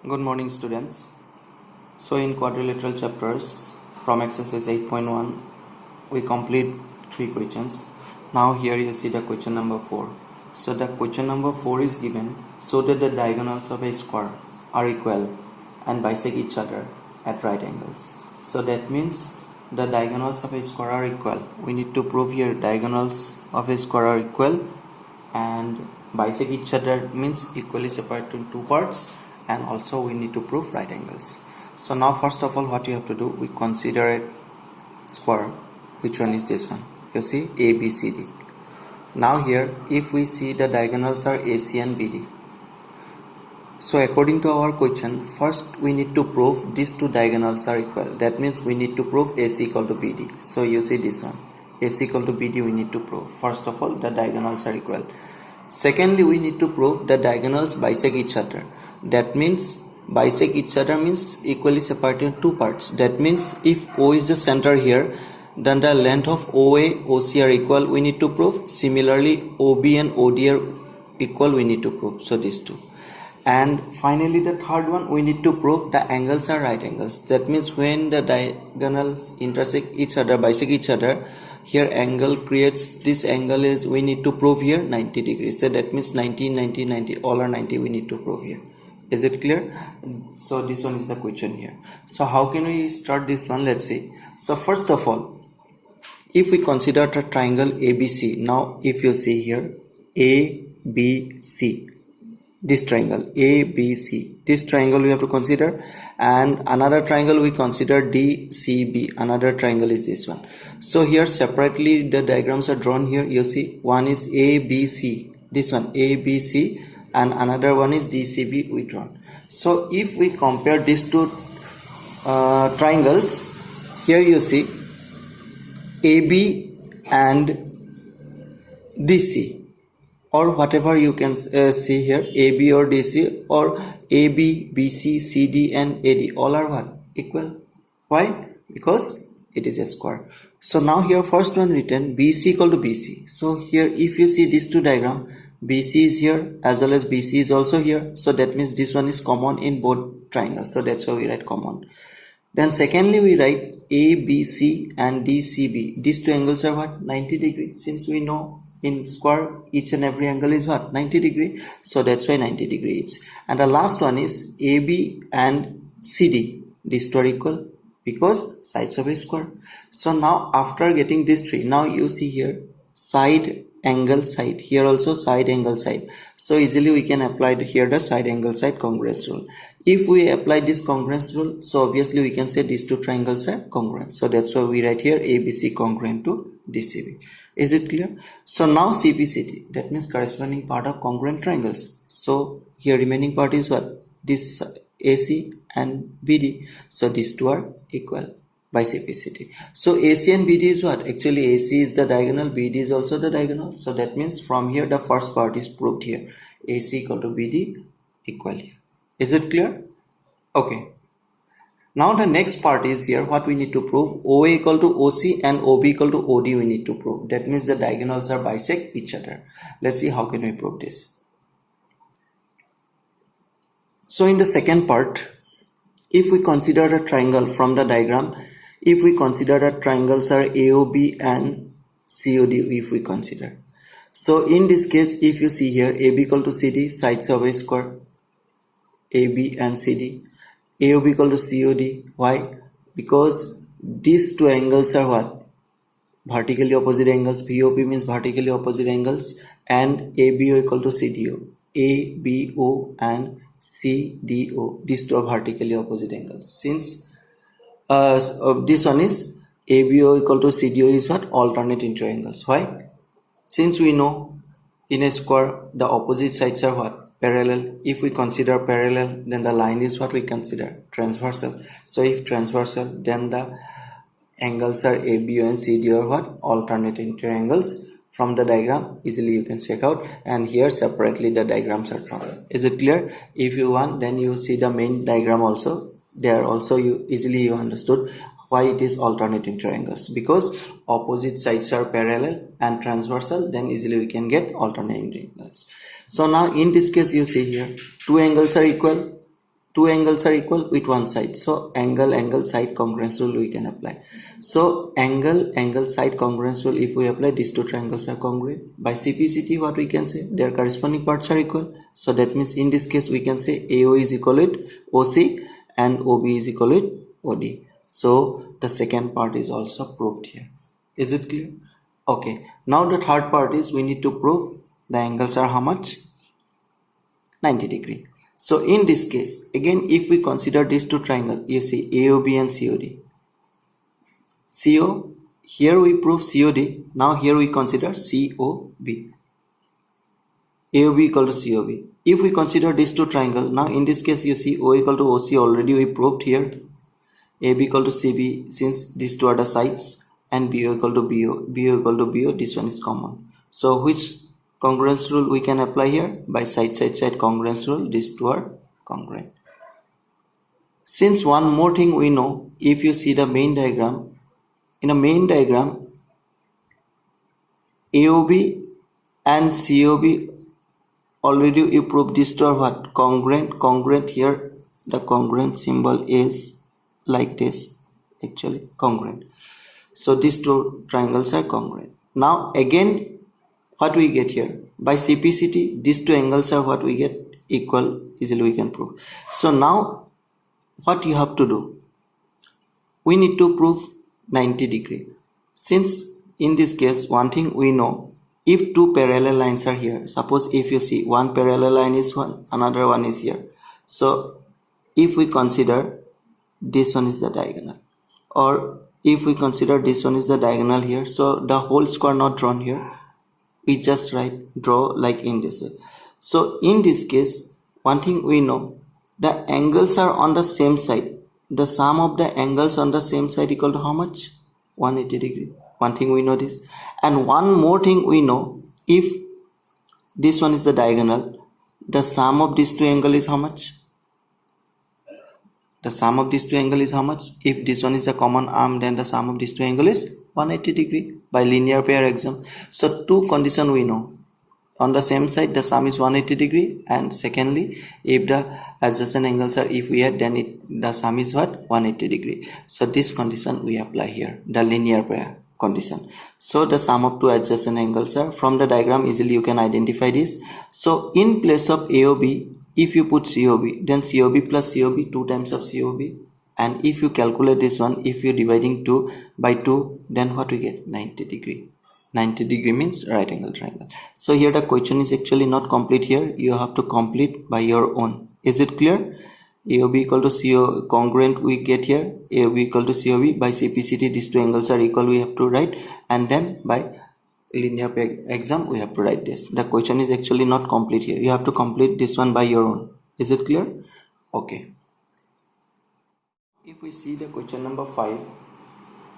Good morning, students. So in quadrilateral chapters from exercise 8.1 we complete 3 questions. Now here you see the question number 4. So the question number 4 is given, so that the diagonals of a square are equal and bisect each other at right angles. So that means the diagonals of a square are equal. We need to prove here diagonals of a square are equal and bisect each other means equally separated in two parts, and also we need to prove right angles. So now first of all what you have to do, we consider a square. Which one is this one? You see ABCD. Now here if we see the diagonals are AC and BD. So according to our question, first we need to prove these two diagonals are equal. That means we need to prove AC equal to BD. So you see this one, AC equal to BD we need to prove. First of all, the diagonals are equal. Secondly, we need to prove the diagonals bisect each other. That means bisect each other means equally separated in two parts. That means if O is the center here, then the length of OA, OC are equal, we need to prove. Similarly, OB and OD are equal, we need to prove. So these two. And finally the third one, we need to prove the angles are right angles. That means when the diagonals intersect each other, bisect each other, here angle creates, this angle is, we need to prove here 90 degrees. So that means 90, 90, 90, all are 90 we need to prove here. Is it clear? So this one is the question here. So how can we start this one? Let's see. So first of all, if we consider the triangle ABC, now if you see here ABC, this triangle ABC, this triangle we have to consider, and another triangle we consider DCB, another triangle is this one. So here separately the diagrams are drawn here. You see one is ABC, this one ABC, and another one is DCB we drawn. So if we compare these two triangles, here you see AB and DC, or whatever you can see here, AB or DC, or AB, BC, CD and AD, all are what? Equal. Why? Because it is a square. So now here first one written BC equal to BC. So here if you see these two diagram, BC is here as well as BC is also here. So that means this one is common in both triangles. So that's why we write common. Then secondly we write ABC and DCB. These two angles are what? 90 degrees. Since we know in square each and every angle is what? 90 degree. So that's why 90 degrees. And the last one is AB and CD. These two are equal because sides of a square. So now after getting these three, now you see here side angle side, here also side angle side. So easily we can apply here the side angle side congruence rule. If we apply this congruence rule, so obviously we can say these two triangles are congruent. So that's why we write here ABC congruent to DCB. Is it clear? So now CPCD, that means corresponding part of congruent triangles. So here remaining part is what? This AC and BD. So these two are equal by CPCD. So AC and BD is what? Actually AC is the diagonal, BD is also the diagonal. So that means from here the first part is proved here. AC equal to BD equal here. Is it clear? Okay. Now the next part is here what we need to prove. OA equal to OC and OB equal to OD we need to prove. That means the diagonals are bisect each other. Let's see how can we prove this. So in the second part, if we consider a triangle from the diagram, if we consider that triangles are AOB and COD, if we consider. So in this case, if you see here AB equal to CD, sides of a square, AB and CD. AOB equal to COD. Why? Because these two angles are what? Vertically opposite angles. VOP means vertically opposite angles, and ABO equal to CDO. ABO and CDO, these two are vertically opposite angles. Since this one is ABO equal to CDO is what? Alternate interior angles. Why? Since we know in a square the opposite sides are what? Parallel. If we consider parallel, then the line is what we consider? Transversal. So if transversal, then the angles are ABO and CDO are what? Alternate interior angles. From the diagram easily you can check out, and here separately the diagrams are drawn. Is it clear? If you want, then you see the main diagram also. There also you easily you understood why it is alternate interior angles, because opposite sides are parallel and transversal, then easily we can get alternate interior angles. So now in this case you see here two angles are equal, two angles are equal with one side, so angle side congruence rule we can apply. So angle side congruence rule, if we apply, these two triangles are congruent. By CPCT, what we can say, their corresponding parts are equal, so that means in this case we can say AO is equal with OC and OB is equal with OD. So the second part is also proved here. Is it clear? Okay, now the third part is we need to prove the angles are how much? 90 degree. So in this case, again, if we consider these two triangles, you see AOB and COD. CO, here we prove COD, now here we consider COB. AOB equal to COB. If we consider these two triangles, now in this case you see O equal to OC already we proved here. AB equal to CB, since these two are the sides, and BO equal to BO, BO equal to BO, this one is common. So which congruence rule we can apply here? By side congruence rule, these two are congruent. Since one more thing we know, if you see the main diagram, in a main diagram, AOB and COB already you proved these two are what? Congruent here, the congruent symbol is like this, actually congruent. So these two triangles are congruent. Now again, what we get here? By CPCT, these two angles are what we get? Equal, easily we can prove. So now what you have to do? We need to prove 90 degree. Since in this case, one thing we know, if two parallel lines are here, suppose if you see one parallel line is one, another one is here. So if we consider this one is the diagonal, or if we consider this one is the diagonal here, so the whole square not drawn here, we just draw like in this way. So in this case, one thing we know, the angles are on the same side. The sum of the angles on the same side equal to how much? 180 degree. One thing we know this. And one more thing we know, if this one is the diagonal, the sum of these two angles is how much? The sum of these two angles is how much? If this one is the common arm, then the sum of these two angles is 180 degree by linear pair exam. So two conditions we know. On the same side, the sum is 180 degree, and secondly, if the adjacent angles are, if we add, then the sum is what? 180 degree. So this condition we apply here, the linear pair condition. So the sum of two adjacent angles are, from the diagram easily you can identify this. So in place of AOB, if you put COB, then COB plus COB, 2 times of COB. And if you calculate this one, if you're dividing 2 by 2, then what we get? 90 degree. 90 degree means right angle triangle. So here the question is actually not complete here. You have to complete by your own. Is it clear? AOB equal to CO congruent we get here. AOB equal to COB. By CPCT, these two angles are equal, we have to write. And then by linear pair exam, we have to write this. The question is actually not complete here. You have to complete this one by your own. Is it clear? Okay. If we see the question number 5,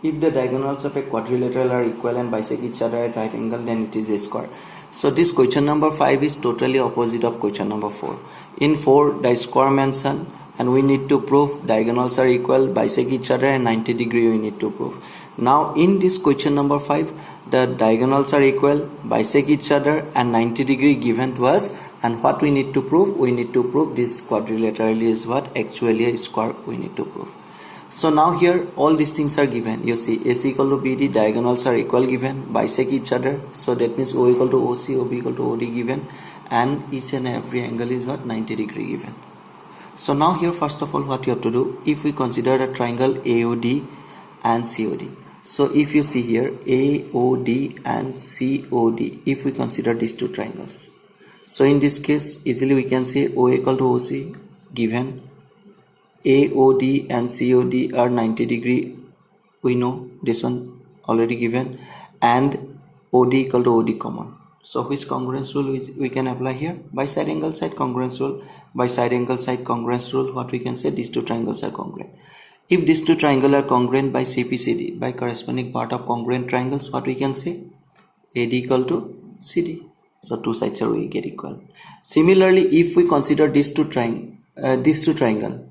if the diagonals of a quadrilateral are equal and bisect each other at right angle, then it is a square. So this question number 5 is totally opposite of question number 4. In 4, the square mentioned, and we need to prove diagonals are equal, bisect each other, and 90 degree we need to prove. Now in this question number 5, the diagonals are equal, bisect each other, and 90 degree given to us. And what we need to prove? We need to prove this quadrilateral is what? Actually a square we need to prove. So now here all these things are given. You see AC equal to BD, diagonals are equal given, bisect each other. So that means O equal to OC, OB equal to OD given, and each and every angle is what? 90 degree given. So now here first of all what you have to do, if we consider the triangle AOD and COD. So if you see here AOD and COD, if we consider these two triangles, so in this case easily we can say O equal to OC given, AOD and COD are 90 degree, we know this one already given, and OD equal to OD common. So which congruence rule we can apply here? By side angle side congruence rule. By side angle side congruence rule, what we can say? These two triangles are congruent. If these two triangles are congruent by CPCD, by corresponding part of congruent triangles, what we can say? AD equal to CD. So two sides are we get equal. Similarly, if we consider these two triangles,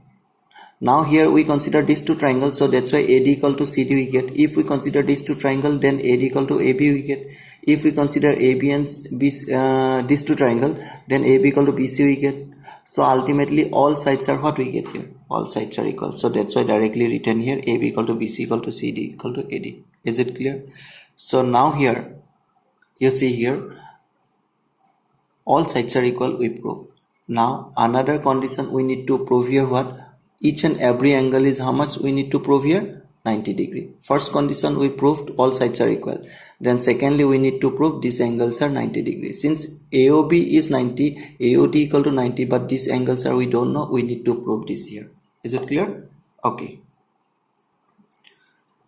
now here we consider these two triangles, so that's why AD equal to CD we get. If we consider these two triangles, then AD equal to AB we get. If we consider AB and these two triangles, then AB equal to BC we get. So ultimately all sides are what we get here. All sides are equal. So that's why directly written here AB equal to BC equal to CD equal to AD. Is it clear? So now here you see here all sides are equal, we prove. Now another condition we need to prove here what? Each and every angle is how much we need to prove here? 90 degree. First condition we proved all sides are equal. Then secondly we need to prove these angles are 90 degrees. Since AOB is 90, AOD equal to 90, but these angles are we don't know, we need to prove this here. Is it clear? Okay.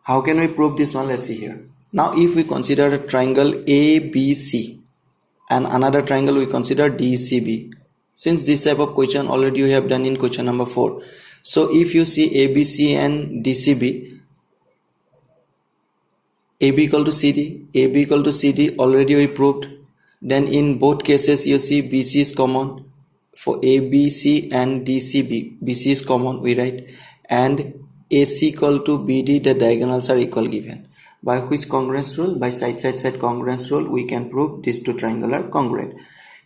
How can we prove this one? Let's see here. Now if we consider a triangle ABC and another triangle we consider DCB. Since this type of question already you have done in question number 4. So if you see ABC and DCB, AB equal to CD, AB equal to CD already we proved. Then in both cases you see BC is common. For ABC and DCB, BC is common, we write. And AC equal to BD, the diagonals are equal given. By which congruence rule? By side congruence rule we can prove these two triangles are congruent.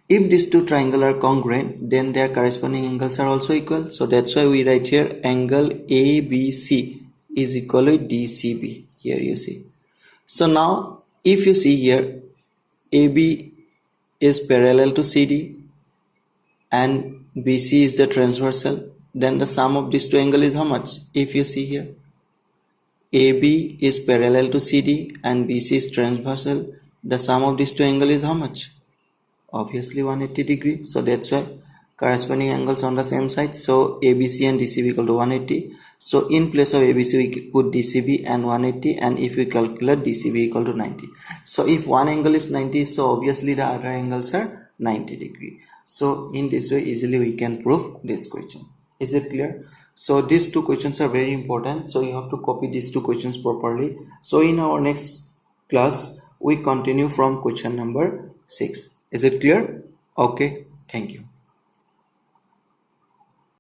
If these two triangles are congruent, then their corresponding angles are also equal. So that's why we write here angle ABC is equal to DCB. Here you see. So now if you see here AB is parallel to CD and BC is the transversal, then the sum of these two angles is how much? If you see here AB is parallel to CD and BC is transversal, the sum of these two angles is how much? Obviously 180 degree. So that's why corresponding angles on the same side. So ABC and DCB equal to 180. So in place of ABC we put DCB and 180, and if we calculate DCB equal to 90. So if one angle is 90, so obviously the other angles are 90 degree. So in this way easily we can prove this question. Is it clear? So these two questions are very important. So you have to copy these two questions properly. So in our next class we continue from question number 6. Is it clear? Okay, thank you.